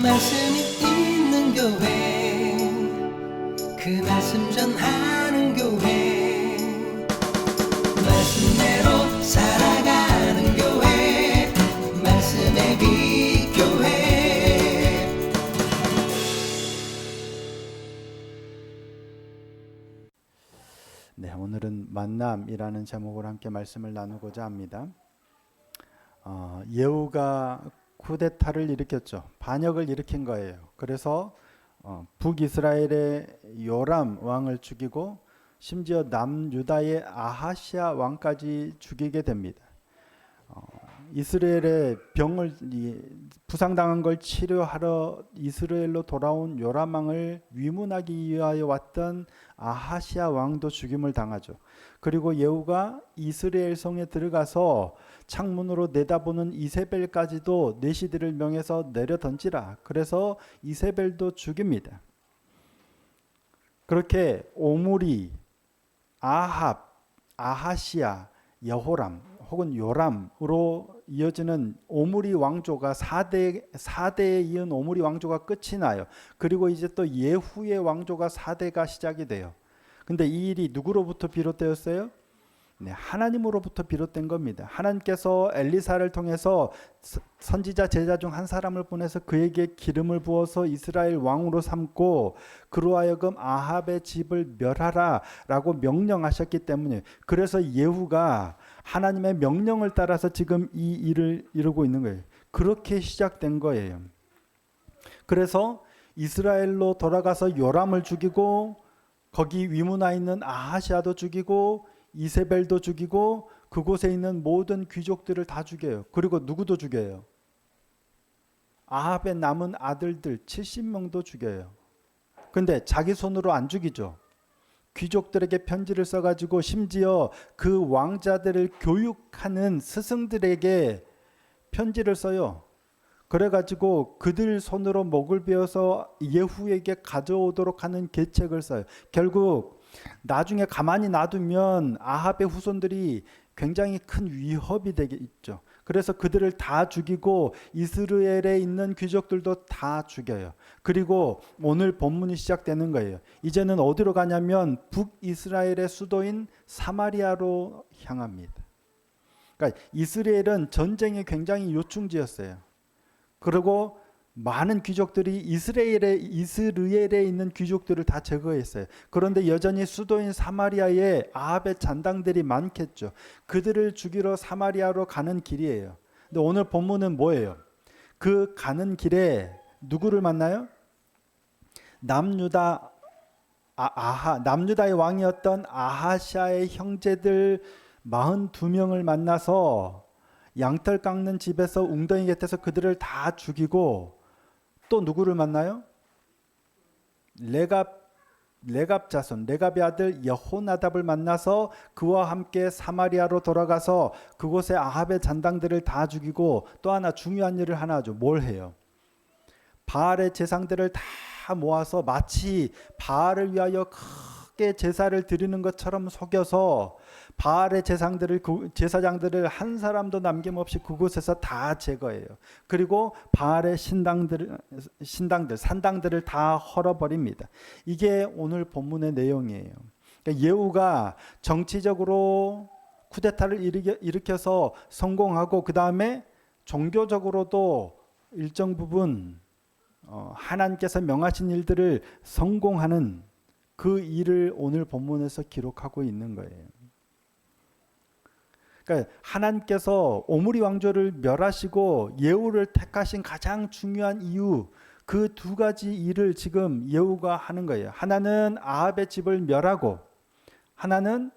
말씀이 있는 교회, 그 말씀 전하는 교회, 말씀대로 살아가는 교회, 말씀의 빛 교회. 네, 오늘은 만남이라는 제목으로 함께 말씀을 나누고자 합니다. 예후가 쿠데타를 일으켰죠. 반역을 일으킨 거예요. 그래서 북이스라엘의 요람 왕을 죽이고 심지어 남유다의 아하시아 왕까지 죽이게 됩니다. 이스라엘의 병을 부상당한 걸 치료하러 이스라엘로 돌아온 요람 왕을 위문하기 위하여 왔던 아하시아 왕도 죽임을 당하죠. 그리고 예후가 이스라엘 성에 들어가서 창문으로 내다보는 이세벨까지도 내시들을 명해서 내려 던지라. 그래서 이세벨도 죽입니다. 그렇게 오므리, 아합, 아하시아, 여호람 혹은 요람으로 이어지는 오므리 왕조가 4대에 이은 오므리 왕조가 끝이 나요. 그리고 이제 또 예후의 왕조가 4대가 시작이 돼요. 근데 이 일이 누구로부터 비롯되었어요? 네, 하나님으로부터 비롯된 겁니다. 하나님께서 엘리사를 통해서 선지자 제자 중 한 사람을 보내서 그에게 기름을 부어서 이스라엘 왕으로 삼고 그로 하여금 아합의 집을 멸하라 라고 명령하셨기 때문에, 그래서 예후가 하나님의 명령을 따라서 지금 이 일을 이루고 있는 거예요. 그렇게 시작된 거예요. 그래서 이스라엘로 돌아가서 요람을 죽이고 거기 위문하 있는 아하시아도 죽이고 이세벨도 죽이고 그곳에 있는 모든 귀족들을 다 죽여요. 그리고 누구도 죽여요? 아합의 남은 아들들 70명도 죽여요. 근데 자기 손으로 안 죽이죠. 귀족들에게 편지를 써가지고 심지어 그 왕자들을 교육하는 스승들에게 편지를 써요. 그래가지고 그들 손으로 목을 베어서 예후에게 가져오도록 하는 계책을 써요. 결국 나중에 가만히 놔두면 아합의 후손들이 굉장히 큰 위협이 되겠죠. 그래서 그들을 다 죽이고 이스라엘에 있는 귀족들도 다 죽여요. 그리고 오늘 본문이 시작되는 거예요. 이제는 어디로 가냐면 북이스라엘의 수도인 사마리아로 향합니다. 그러니까 이스라엘은 전쟁에 굉장히 요충지였어요. 그리고 많은 귀족들이 이스라엘에 있는 귀족들을 다 제거했어요. 그런데 여전히 수도인 사마리아에 아합의 잔당들이 많겠죠. 그들을 죽이러 사마리아로 가는 길이에요. 근데 오늘 본문은 뭐예요? 그 가는 길에 누구를 만나요? 남유다의 왕이었던 아하시아의 형제들 42명을 만나서 양털 깎는 집에서 웅덩이 곁에서 그들을 다 죽이고, 또 누구를 만나요? 레갑 자손, 레갑의 아들 여호나답을 만나서 그와 함께 사마리아로 돌아가서 그곳에 아합의 잔당들을 다 죽이고, 또 하나 중요한 일을 하나 하죠. 뭘 해요? 바알의 제상들을 다 모아서 마치 바알을 위하여 크게 제사를 드리는 것처럼 속여서 바알의 제사장들을 한 사람도 남김없이 그곳에서 다 제거해요. 그리고 바알의 산당들을 다 헐어버립니다. 이게 오늘 본문의 내용이에요. 그러니까 예후가 정치적으로 쿠데타를 일으켜서 성공하고, 그 다음에 종교적으로도 일정 부분 하나님께서 명하신 일들을 성공하는 그 일을 오늘 본문에서 기록하고 있는 거예요. 그러니까 하나님께서 오므리 왕조를 멸하시고 예후를 택하신 가장 중요한 이유, 그 두 가지 일을 지금 예후가 하는 거예요. 하나는 아합의 집을 멸하고, 하나는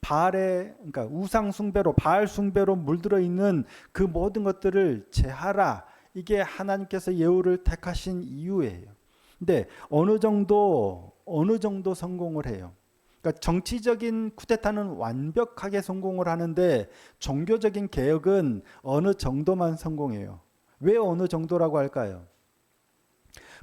그러니까 우상 숭배로, 바알 숭배로 물들어 있는 그 모든 것들을 제하라. 이게 하나님께서 예후를 택하신 이유예요. 근데 어느 정도 성공을 해요. 그러니까 정치적인 쿠데타는 완벽하게 성공을 하는데 종교적인 개혁은 어느 정도만 성공해요. 왜 어느 정도라고 할까요?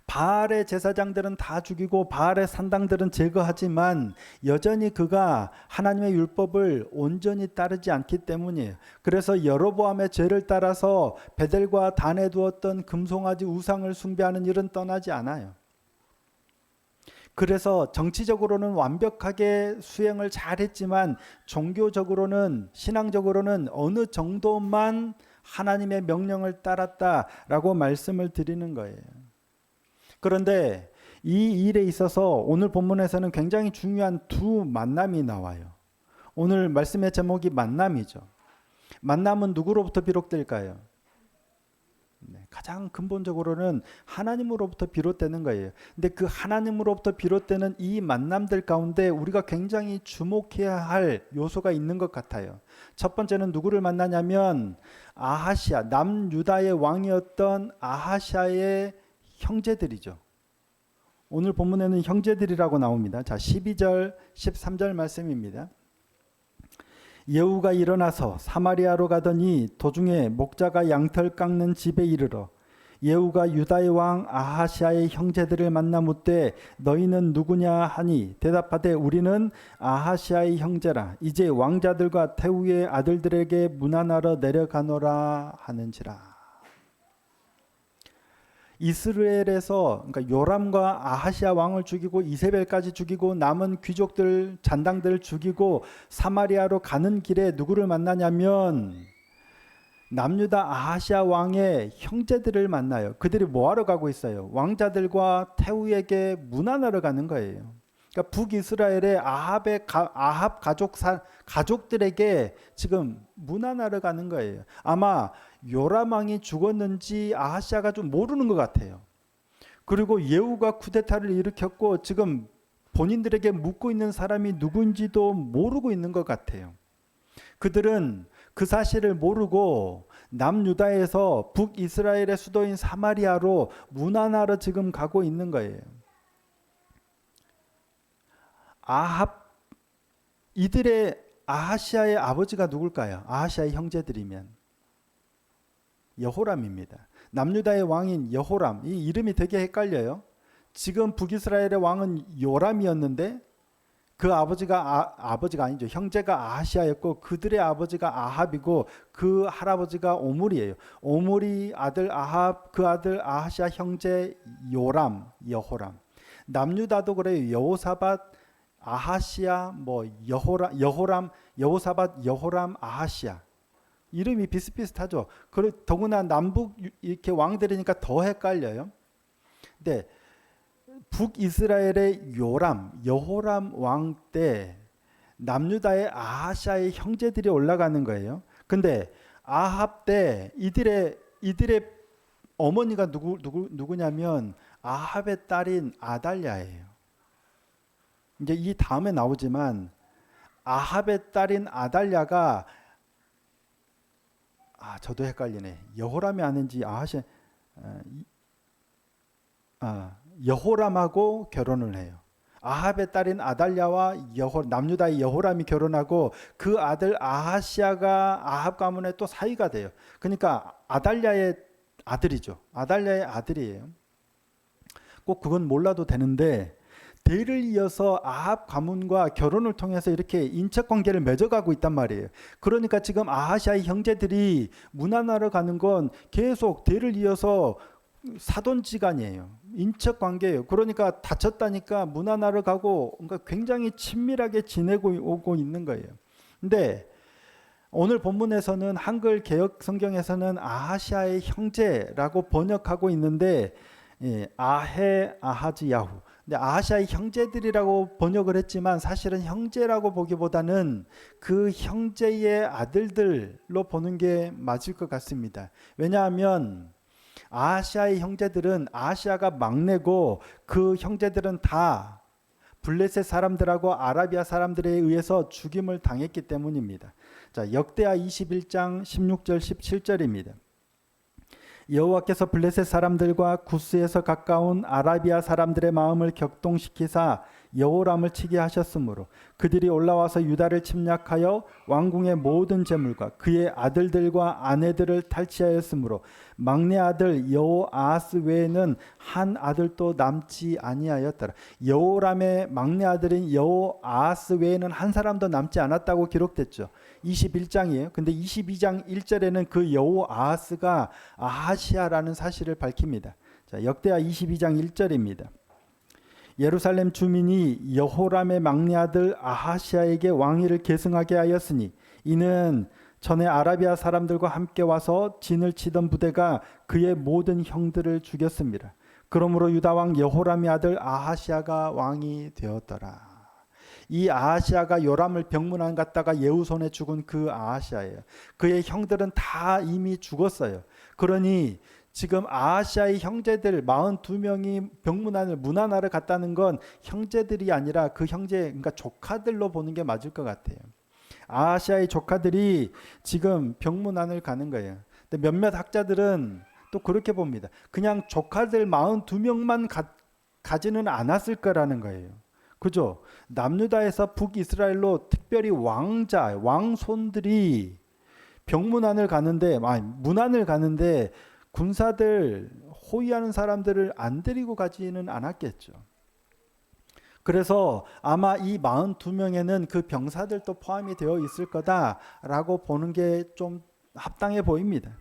바알의 제사장들은 다 죽이고 바알의 산당들은 제거하지만 여전히 그가 하나님의 율법을 온전히 따르지 않기 때문이에요. 그래서 여로보암의 죄를 따라서 베델과 단에 두었던 금송아지 우상을 숭배하는 일은 떠나지 않아요. 그래서 정치적으로는 완벽하게 수행을 잘했지만 종교적으로는, 신앙적으로는 어느 정도만 하나님의 명령을 따랐다라고 말씀을 드리는 거예요. 그런데 이 일에 있어서 오늘 본문에서는 굉장히 중요한 두 만남이 나와요. 오늘 말씀의 제목이 만남이죠. 만남은 누구로부터 비롯될까요? 가장 근본적으로는 하나님으로부터 비롯되는 거예요. 근데 그 하나님으로부터 비롯되는 이 만남들 가운데 우리가 굉장히 주목해야 할 요소가 있는 것 같아요. 첫 번째는 누구를 만나냐면 아하시아, 남유다의 왕이었던 아하시아의 형제들이죠. 오늘 본문에는 형제들이라고 나옵니다. 자, 12절, 13절 말씀입니다. 예후가 일어나서 사마리아로 가더니 도중에 목자가 양털 깎는 집에 이르러 예후가 유다의 왕 아하시아의 형제들을 만나 묻되 너희는 누구냐 하니 대답하되 우리는 아하시아의 형제라. 이제 왕자들과 태후의 아들들에게 문안하러 내려가노라 하는지라. 이스라엘에서 그러니까 요람과 아하시아 왕을 죽이고 이세벨까지 죽이고 남은 귀족들 잔당들을 죽이고 사마리아로 가는 길에 누구를 만나냐면 남유다 아하시아 왕의 형제들을 만나요. 그들이 뭐하러 가고 있어요? 왕자들과 태후에게 문안하러 가는 거예요. 그러니까 북이스라엘의 아합 가족들에게 지금 문안하러 가는 거예요. 아마 요람 왕이 죽었는지 아하시아가 좀 모르는 것 같아요. 그리고 예후가 쿠데타를 일으켰고 지금 본인들에게 묻고 있는 사람이 누군지도 모르고 있는 것 같아요. 그들은 그 사실을 모르고 남유다에서 북이스라엘의 수도인 사마리아로 문안하러 지금 가고 있는 거예요. 이들의 아하시아의 아버지가 누굴까요? 아하시아의 형제들이면 여호람입니다. 남유다의 왕인 여호람, 이 이름이 되게 헷갈려요. 지금 북이스라엘의 왕은 요람이었는데 그 아버지가 아니죠. 형제가 아하시아였고 그들의 아버지가 아합이고 그 할아버지가 오므리예요. 오므리 아들 아합, 그 아들 아하시아 형제 요람, 여호람. 남유다도 그래요. 여호사밧, 아하시아, 여호람, 여호사밧, 여호람, 아하시아. 이름이 비슷비슷하죠. 더구나 남북 이렇게 왕들이니까 더 헷갈려요. 근데 북이스라엘의 여호람 왕 때 남유다의 아하시아의 형제들이 올라가는 거예요. 근데 아합 때 이들의 어머니가 누구냐면 아합의 딸인 아달랴예요. 이제 이 다음에 나오지만 아합의 딸인 아달랴가 저도 헷갈리네. 여호람이 아닌지 여호람하고 결혼을 해요. 아합의 딸인 아달랴와 남유다의 여호람이 결혼하고 그 아들 아하시아가 아합 가문에 또 사위가 돼요. 그러니까 아달랴의 아들이죠. 아달랴의 아들이에요. 꼭 그건 몰라도 되는데 대를 이어서 아합 가문과 결혼을 통해서 이렇게 인척 관계를 맺어가고 있단 말이에요. 그러니까 지금 아하시아의 형제들이 문안하러 가는 건 계속 대를 이어서 사돈지간이에요. 인척 관계예요. 그러니까 다쳤다니까 문안하러 가고 그러니까 굉장히 친밀하게 지내고 오고 있는 거예요. 근데 오늘 본문에서는 한글 개역 성경에서는 아하시아의 형제라고 번역하고 있는데 아하지야후. 근데 아하시아의 형제들이라고 번역을 했지만 사실은 형제라고 보기보다는 그 형제의 아들들로 보는 게 맞을 것 같습니다. 왜냐하면 아하시아의 형제들은 아하시아가 막내고 그 형제들은 다 블레셋 사람들하고 아라비아 사람들에 의해서 죽임을 당했기 때문입니다. 자, 역대하 21장 16절 17절입니다. 여호와께서 블레셋 사람들과 구스에서 가까운 아라비아 사람들의 마음을 격동시키사 여호람을 치게 하셨으므로 그들이 올라와서 유다를 침략하여 왕궁의 모든 재물과 그의 아들들과 아내들을 탈취하였으므로 막내 아들 여호아하스 외에는 한 아들도 남지 아니하였더라. 여호람의 막내 아들인 여호아하스 외에는 한 사람도 남지 않았다고 기록됐죠. 21장이에요. 근데 22장 1절에는 그 여호아하스가 아하시아라는 사실을 밝힙니다. 자, 역대하 22장 1절입니다. 예루살렘 주민이 여호람의 막내 아들 아하시아에게 왕위를 계승하게 하였으니 이는 전에 아라비아 사람들과 함께 와서 진을 치던 부대가 그의 모든 형들을 죽였습니다. 그러므로 유다 왕 여호람의 아들 아하시아가 왕이 되었더라. 이 아하시아가 요람을 병문안 갔다가 예후 손에 죽은 그 아하시아예요. 그의 형들은 다 이미 죽었어요. 그러니 지금 아하시아의 형제들 42명이 병문안을 문안하러 갔다는 건 형제들이 아니라 그 형제, 그러니까 조카들로 보는 게 맞을 것 같아요. 아하시아의 조카들이 지금 병문안을 가는 거예요. 근데 몇몇 학자들은 또 그렇게 봅니다. 그냥 조카들 42명만 가지는 않았을 거라는 거예요. 그죠? 남유다에서 북이스라엘로 특별히 왕자, 왕손들이 병문안을 가는데, 문안을 가는데 군사들, 호위하는 사람들을 안 데리고 가지는 않았겠죠. 그래서 아마 이 42명에는 그 병사들도 포함이 되어 있을 거다라고 보는 게 좀 합당해 보입니다.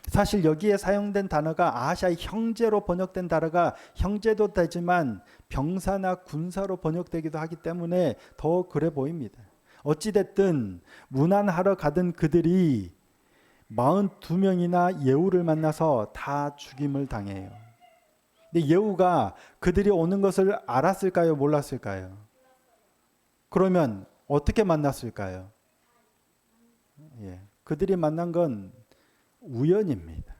사실 여기에 사용된 단어가 아하시아의 형제로 번역된 단어가 형제도 되지만 병사나 군사로 번역되기도 하기 때문에 더 그래 보입니다. 어찌됐든 문안하러 가던 그들이 42명이나 예후를 만나서 다 죽임을 당해요. 근데 예후가 그들이 오는 것을 알았을까요? 몰랐을까요? 그러면 어떻게 만났을까요? 그들이 만난 건 우연입니다.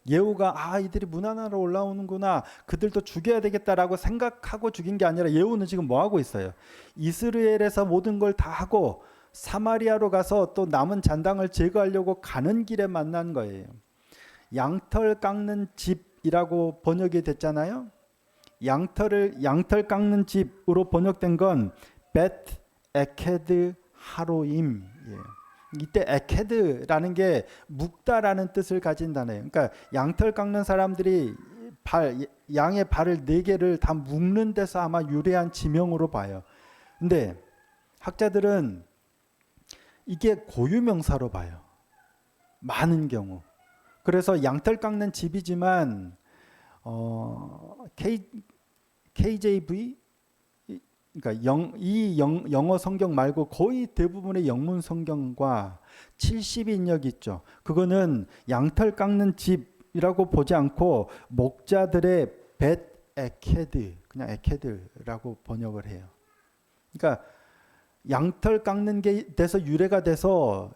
예후가 이들이 문안하러 올라오는구나, 그들도 죽여야 되겠다라고 생각하고 죽인 게 아니라 예후는 지금 뭐 하고 있어요? 이스라엘에서 모든 걸 다 하고 사마리아로 가서 또 남은 잔당을 제거하려고 가는 길에 만난 거예요. 양털 깎는 집이라고 번역이 됐잖아요. 양털 깎는 집으로 번역된 건 벳 에케드 하로임. 이때 에케드라는 게 묶다라는 뜻을 가진 단어예요. 그러니까 양털 깎는 사람들이 양의 발을 4개를 다 묶는 데서 아마 유래한 지명으로 봐요. 근데 학자들은 이게 고유명사로 봐요. 많은 경우. 그래서 양털 깎는 집이지만 KJV, 그러니까 영어 성경 말고 거의 대부분의 영문 성경과 70인역 있죠. 그거는 양털 깎는 집이라고 보지 않고 목자들의 벳 에케드, 그냥 에케드라고 번역을 해요. 그러니까 양털 깎는 게 돼서 유래가 돼서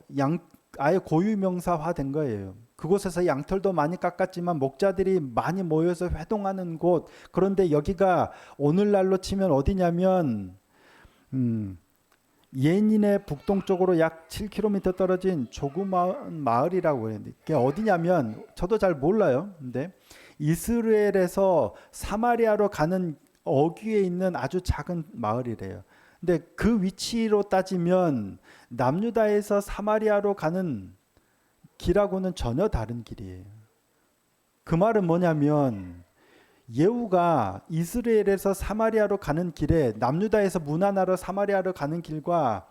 아예 고유명사화 된 거예요. 그곳에서 양털도 많이 깎았지만 목자들이 많이 모여서 회동하는 곳, 그런데 여기가 오늘날로 치면 어디냐면 예닌의 북동쪽으로 약 7km 떨어진 조그마한 마을이라고 해요. 그게 어디냐면 저도 잘 몰라요. 근데 이스라엘에서 사마리아로 가는 어귀에 있는 아주 작은 마을이래요. 근데 그 위치로 따지면 남유다에서 사마리아로 가는 길하고는 전혀 다른 길이에요. 그 말은 뭐냐면 예후가 이스라엘에서 사마리아로 가는 길에 남유다에서 문안하러 사마리아로 가는 길과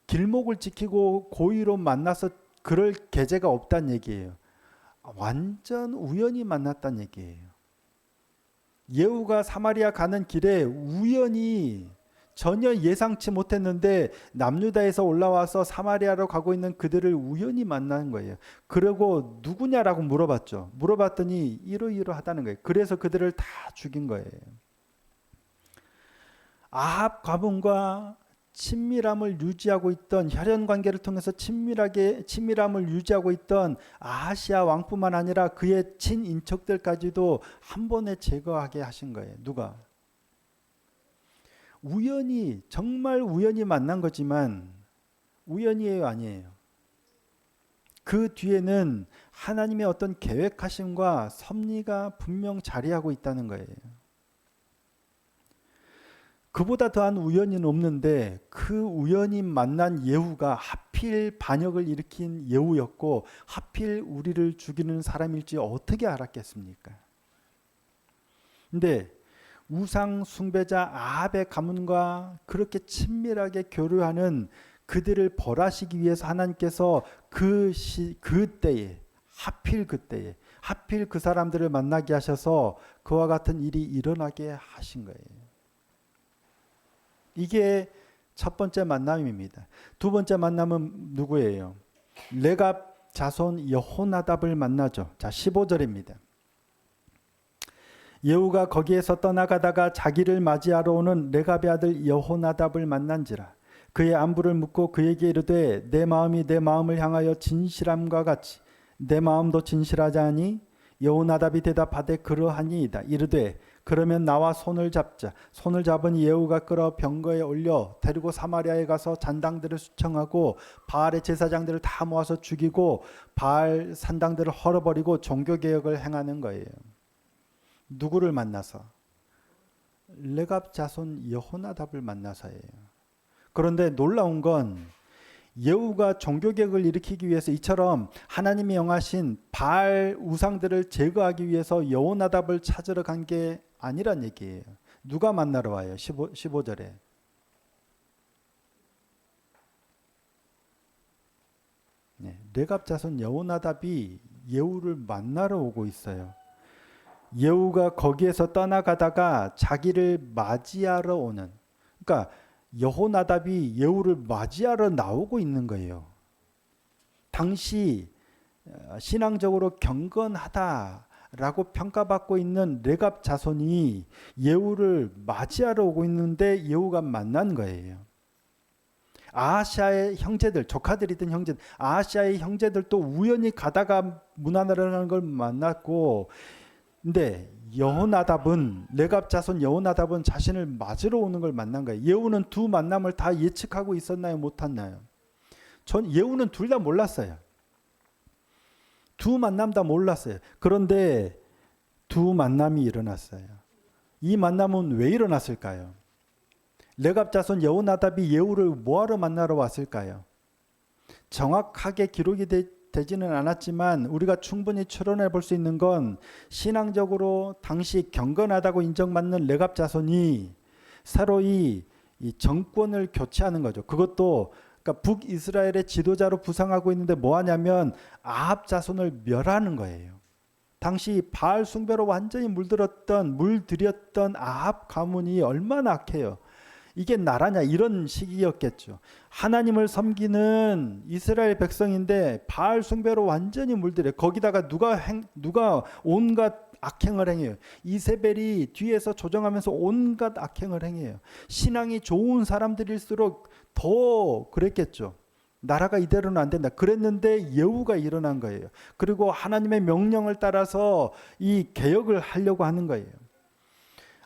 길목을 지키고 고의로 만나서 그럴 계제가 없다는 얘기예요. 완전 우연히 만났다는 얘기예요. 예후가 사마리아 가는 길에 우연히 전혀 예상치 못했는데 남유다에서 올라와서 사마리아로 가고 있는 그들을 우연히 만난 거예요. 그리고 누구냐라고 물어봤죠. 물어봤더니 이러이러하다는 거예요. 그래서 그들을 다 죽인 거예요. 아합 가문과 친밀함을 유지하고 있던, 혈연 관계를 통해서 친밀함을 유지하고 있던 아하시아 왕뿐만 아니라 그의 친인척들까지도 한 번에 제거하게 하신 거예요. 누가? 우연히, 정말 우연히 만난 거지만 우연이에요, 아니에요? 그 뒤에는 하나님의 어떤 계획하심과 섭리가 분명 자리하고 있다는 거예요. 그보다 더한 우연은 없는데 그 우연히 만난 예후가 하필 반역을 일으킨 예후였고 하필 우리를 죽이는 사람일지 어떻게 알았겠습니까? 근데 우상 숭배자 아합의 가문과 그렇게 친밀하게 교류하는 그들을 벌하시기 위해서 하나님께서 그때에 하필 그 사람들을 만나게 하셔서 그와 같은 일이 일어나게 하신 거예요. 이게 첫 번째 만남입니다. 두 번째 만남은 누구예요? 레갑 자손 여호나답을 만나죠. 자, 15절입니다. 예후가 거기에서 떠나가다가 자기를 맞이하러 오는 레갑의 아들 여호나답을 만난지라. 그의 안부를 묻고 그에게 이르되 내 마음이 내 마음을 향하여 진실함과 같이 내 마음도 진실하지 아니? 여호나답이 대답하되 그러하니이다. 이르되 그러면 나와 손을 잡자. 손을 잡으니 예후가 끌어 병거에 올려 데리고 사마리아에 가서 잔당들을 수청하고 바알의 제사장들을 다 모아서 죽이고 바알 산당들을 헐어버리고 종교개혁을 행하는 거예요. 누구를 만나서? 레갑 자손 여호나답을 만나서예요. 그런데 놀라운 건 예후가 종교개혁을 일으키기 위해서 이처럼 하나님이 영하신 바알 우상들을 제거하기 위해서 여호나답을 찾으러 간 게 아니란 얘기예요. 누가 만나러 와요? 15절에. 네, 레갑 자손 여호나답이 예후를 만나러 오고 있어요. 예후가 거기에서 떠나가다가 자기를 맞이하러 오는, 그러니까 여호나답이 예후를 맞이하러 나오고 있는 거예요. 당시 신앙적으로 경건하다라고 평가받고 있는 레갑 자손이 예후를 맞이하러 오고 있는데 예후가 만난 거예요. 아하시아의 형제들, 조카들이던 형제들, 아하시아의 형제들도 우연히 가다가 문하나라는 걸 만났고, 근데 여호나답은, 레갑 자손 여호나답은 자신을 맞으러 오는 걸 만난 거예요. 예후는 두 만남을 다 예측하고 있었나요? 못했나요? 예후는 둘 다 몰랐어요. 두 만남 다 몰랐어요. 그런데 두 만남이 일어났어요. 이 만남은 왜 일어났을까요? 레갑 자손 여호나답이 예후를 뭐하러 만나러 왔을까요? 정확하게 기록이 되지는 않았지만 우리가 충분히 추론해 볼 수 있는 건 신앙적으로 당시 경건하다고 인정받는 레갑 자손이 서로 이 정권을 교체하는 거죠. 그것도 그러니까 북이스라엘의 지도자로 부상하고 있는데 뭐 하냐면 아합 자손을 멸하는 거예요. 당시 바알 숭배로 완전히 물들였던 아합 가문이 얼마나 악해요. 이게 나라냐 이런 시기였겠죠. 하나님을 섬기는 이스라엘 백성인데 바알 숭배로 완전히 물들여. 거기다가 누가 온갖 악행을 행해요. 이세벨이 뒤에서 조정하면서 온갖 악행을 행해요. 신앙이 좋은 사람들일수록 더 그랬겠죠. 나라가 이대로는 안 된다. 그랬는데 예후가 일어난 거예요. 그리고 하나님의 명령을 따라서 이 개혁을 하려고 하는 거예요.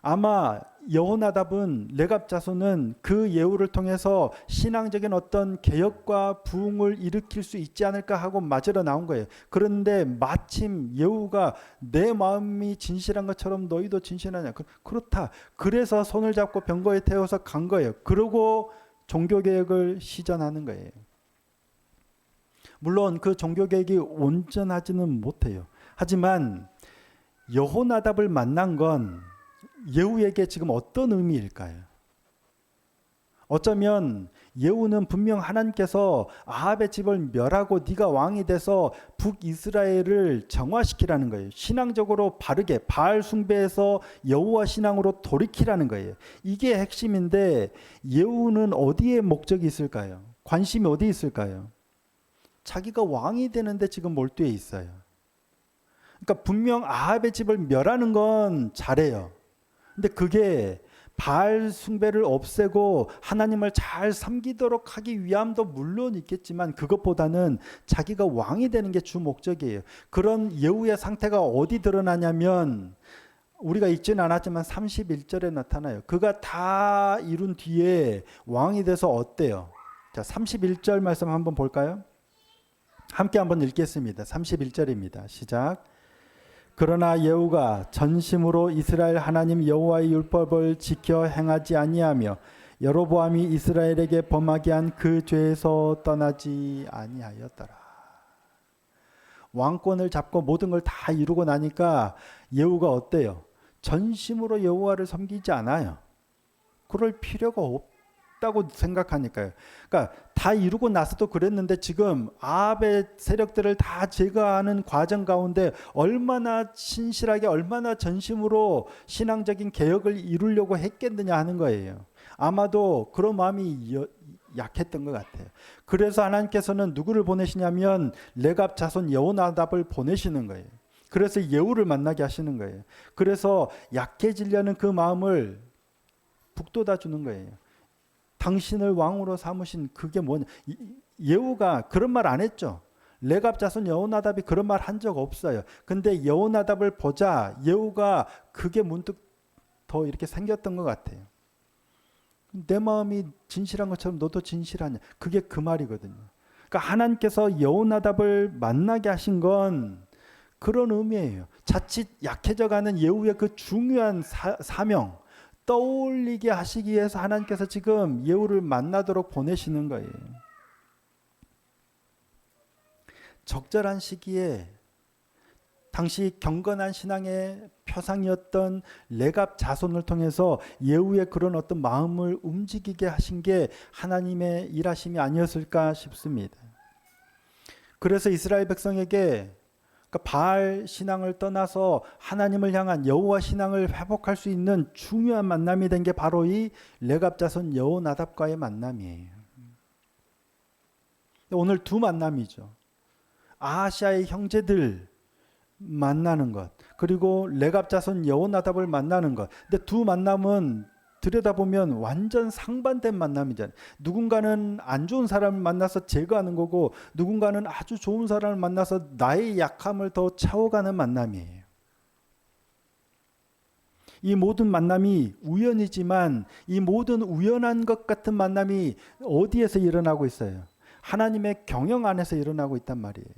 아마 여호나답은, 레갑 자손은 그 예후를 통해서 신앙적인 어떤 개혁과 부흥을 일으킬 수 있지 않을까 하고 맞으러 나온 거예요. 그런데 마침 예후가 내 마음이 진실한 것처럼 너희도 진실하냐? 그렇다. 그래서 손을 잡고 병거에 태워서 간 거예요. 그러고 종교개혁을 시전하는 거예요. 물론 그 종교개혁이 온전하지는 못해요. 하지만 여호나답을 만난 건 예후에게 지금 어떤 의미일까요? 어쩌면 예후는 분명 하나님께서 아합의 집을 멸하고 네가 왕이 돼서 북이스라엘을 정화시키라는 거예요. 신앙적으로 바르게 바알 숭배에서 여호와 신앙으로 돌이키라는 거예요. 이게 핵심인데 예후는 어디에 목적이 있을까요? 관심이 어디 있을까요? 자기가 왕이 되는데 지금 몰두해 있어요. 그러니까 분명 아합의 집을 멸하는 건 잘해요. 근데 그게 바알 숭배를 없애고 하나님을 잘 섬기도록 하기 위함도 물론 있겠지만 그것보다는 자기가 왕이 되는 게 주 목적이에요. 그런 예후의 상태가 어디 드러나냐면 우리가 읽지는 않았지만 31절에 나타나요. 그가 다 이룬 뒤에 왕이 돼서 어때요? 자, 31절 말씀 한번 볼까요? 함께 한번 읽겠습니다. 31절입니다. 시작. 그러나 예후가 전심으로 이스라엘 하나님 여호와의 율법을 지켜 행하지 아니하며 여로보암이 이스라엘에게 범하게 한 그 죄에서 떠나지 아니하였더라. 왕권을 잡고 모든 걸 다 이루고 나니까 예후가 어때요? 전심으로 여호와를 섬기지 않아요. 그럴 필요가 없다고 생각하니까요. 그러니까 다 이루고 나서도 그랬는데 지금 아합의 세력들을 다 제거하는 과정 가운데 얼마나 신실하게 얼마나 전심으로 신앙적인 개혁을 이루려고 했겠느냐 하는 거예요. 아마도 그런 마음이 약했던 것 같아요. 그래서 하나님께서는 누구를 보내시냐면 레갑 자손 여호나답을 보내시는 거예요. 그래서 예후를 만나게 하시는 거예요. 그래서 약해지려는 그 마음을 북돋아 주는 거예요. 당신을 왕으로 삼으신 그게 뭐냐? 예후가 그런 말 안 했죠. 레갑 자손 여호나답이 그런 말 한 적 없어요. 근데 여호나답을 보자 예후가 그게 문득 더 이렇게 생겼던 것 같아요. 내 마음이 진실한 것처럼 너도 진실하냐? 그게 그 말이거든요. 그러니까 하나님께서 여호나답을 만나게 하신 건 그런 의미예요. 자칫 약해져가는 예후의 그 중요한 사명 떠올리게 하시기 위해서 하나님께서 지금 예후를 만나도록 보내시는 거예요. 적절한 시기에 당시 경건한 신앙의 표상이었던 레갑 자손을 통해서 예후의 그런 어떤 마음을 움직이게 하신 게 하나님의 일하심이 아니었을까 싶습니다. 그래서 이스라엘 백성에게 그러니까 바알 신앙을 떠나서 하나님을 향한 여호와 신앙을 회복할 수 있는 중요한 만남이 된 게 바로 이 레갑 자손 여호나답과의 만남이에요. 오늘 두 만남이죠. 아하시아의 형제들 만나는 것, 그리고 레갑 자손 여호나답을 만나는 것. 근데 두 만남은 들여다보면 완전 상반된 만남이잖아요. 누군가는 안 좋은 사람을 만나서 제거하는 거고 누군가는 아주 좋은 사람을 만나서 나의 약함을 더 채워가는 만남이에요. 이 모든 만남이 우연이지만 이 모든 우연한 것 같은 만남이 어디에서 일어나고 있어요? 하나님의 경영 안에서 일어나고 있단 말이에요.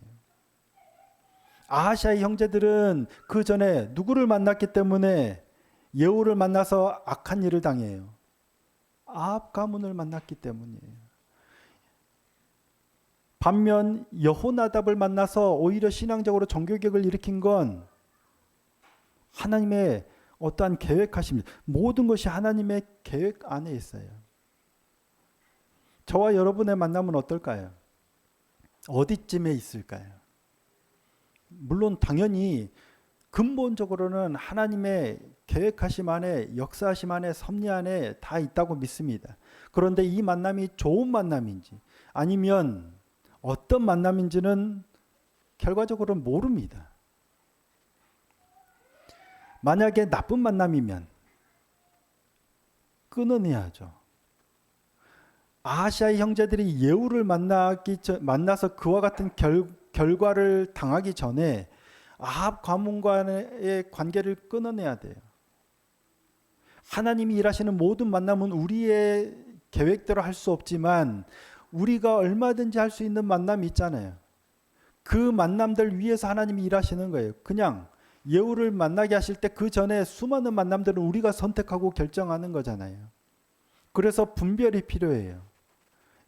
아하시아의 형제들은 그 전에 누구를 만났기 때문에 예후를 만나서 악한 일을 당해요. 아합 가문을 만났기 때문이에요. 반면 여호나답을 만나서 오히려 신앙적으로 종교개혁을 일으킨 건 하나님의 어떠한 계획하십니다. 모든 것이 하나님의 계획 안에 있어요. 저와 여러분의 만남은 어떨까요? 어디쯤에 있을까요? 물론 당연히 근본적으로는 하나님의 계획하심 안에 역사하심 안에 섭리 안에 다 있다고 믿습니다. 그런데 이 만남이 좋은 만남인지 아니면 어떤 만남인지는 결과적으로 모릅니다. 만약에 나쁜 만남이면 끊어내야죠. 아하시아의 형제들이 예후를 만나서 그와 같은 결과를 당하기 전에 아합 가문과의 관계를 끊어내야 돼요. 하나님이 일하시는 모든 만남은 우리의 계획대로 할 수 없지만 우리가 얼마든지 할 수 있는 만남이 있잖아요. 그 만남들 위해서 하나님이 일하시는 거예요. 그냥 예후를 만나게 하실 때 그 전에 수많은 만남들은 우리가 선택하고 결정하는 거잖아요. 그래서 분별이 필요해요.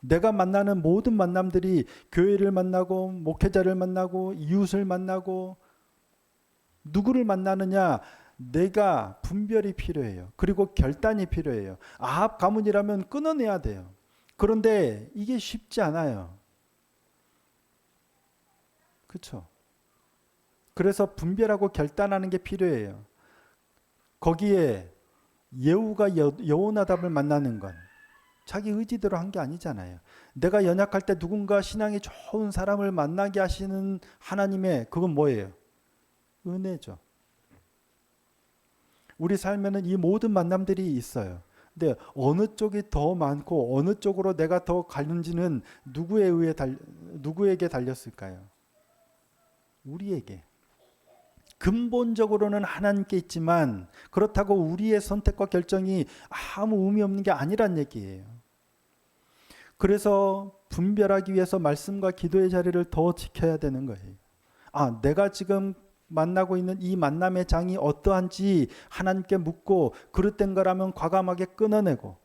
내가 만나는 모든 만남들이 교회를 만나고 목회자를 만나고 이웃을 만나고 누구를 만나느냐 내가 분별이 필요해요. 그리고 결단이 필요해요. 아합 가문이라면 끊어내야 돼요. 그런데 이게 쉽지 않아요. 그렇죠? 그래서 분별하고 결단하는 게 필요해요. 거기에 예후가 여호나답을 만나는 건 자기 의지대로 한 게 아니잖아요. 내가 연약할 때 누군가 신앙이 좋은 사람을 만나게 하시는 하나님의 그건 뭐예요? 은혜죠. 우리 삶에는 이 모든 만남들이 있어요. 근데 어느 쪽이 더 많고 어느 쪽으로 내가 더 가는지는 누구에게 달렸을까요? 우리에게. 근본적으로는 하나님께 있지만 그렇다고 우리의 선택과 결정이 아무 의미 없는 게 아니란 얘기예요. 그래서 분별하기 위해서 말씀과 기도의 자리를 더 지켜야 되는 거예요. 내가 지금 만나고 있는 이 만남의 장이 어떠한지 하나님께 묻고 그릇된 거라면 과감하게 끊어내고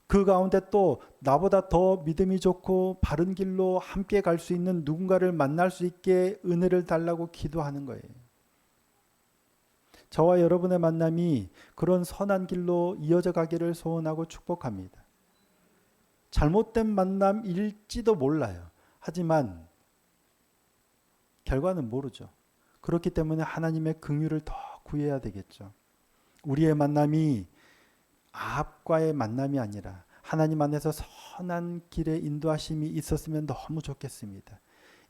그 가운데 또 나보다 더 믿음이 좋고 바른 길로 함께 갈 수 있는 누군가를 만날 수 있게 은혜를 달라고 기도하는 거예요. 저와 여러분의 만남이 그런 선한 길로 이어져 가기를 소원하고 축복합니다. 잘못된 만남일지도 몰라요. 하지만 결과는 모르죠. 그렇기 때문에 하나님의 긍휼을 더 구해야 되겠죠. 우리의 만남이 아합과의 만남이 아니라 하나님 안에서 선한 길의 인도하심이 있었으면 너무 좋겠습니다.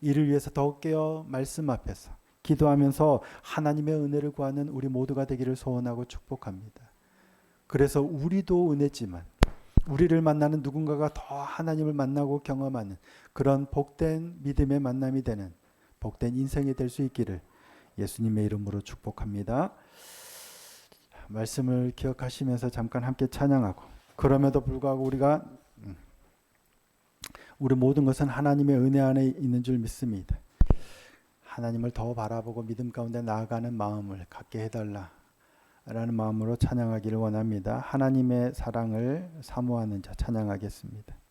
이를 위해서 더욱 깨어 말씀 앞에서 기도하면서 하나님의 은혜를 구하는 우리 모두가 되기를 소원하고 축복합니다. 그래서 우리도 은혜지만 우리를 만나는 누군가가 더 하나님을 만나고 경험하는 그런 복된 믿음의 만남이 되는 복된 인생이 될 수 있기를 예수님의 이름으로 축복합니다. 말씀을 기억하시면서 잠깐 함께 찬양하고 그럼에도 불구하고 우리 모든 것은 하나님의 은혜 안에 있는 줄 믿습니다. 하나님을 더 바라보고 믿음 가운데 나아가는 마음을 갖게 해달라라는 마음으로 찬양하기를 원합니다. 하나님의 사랑을 사모하는 자 찬양하겠습니다.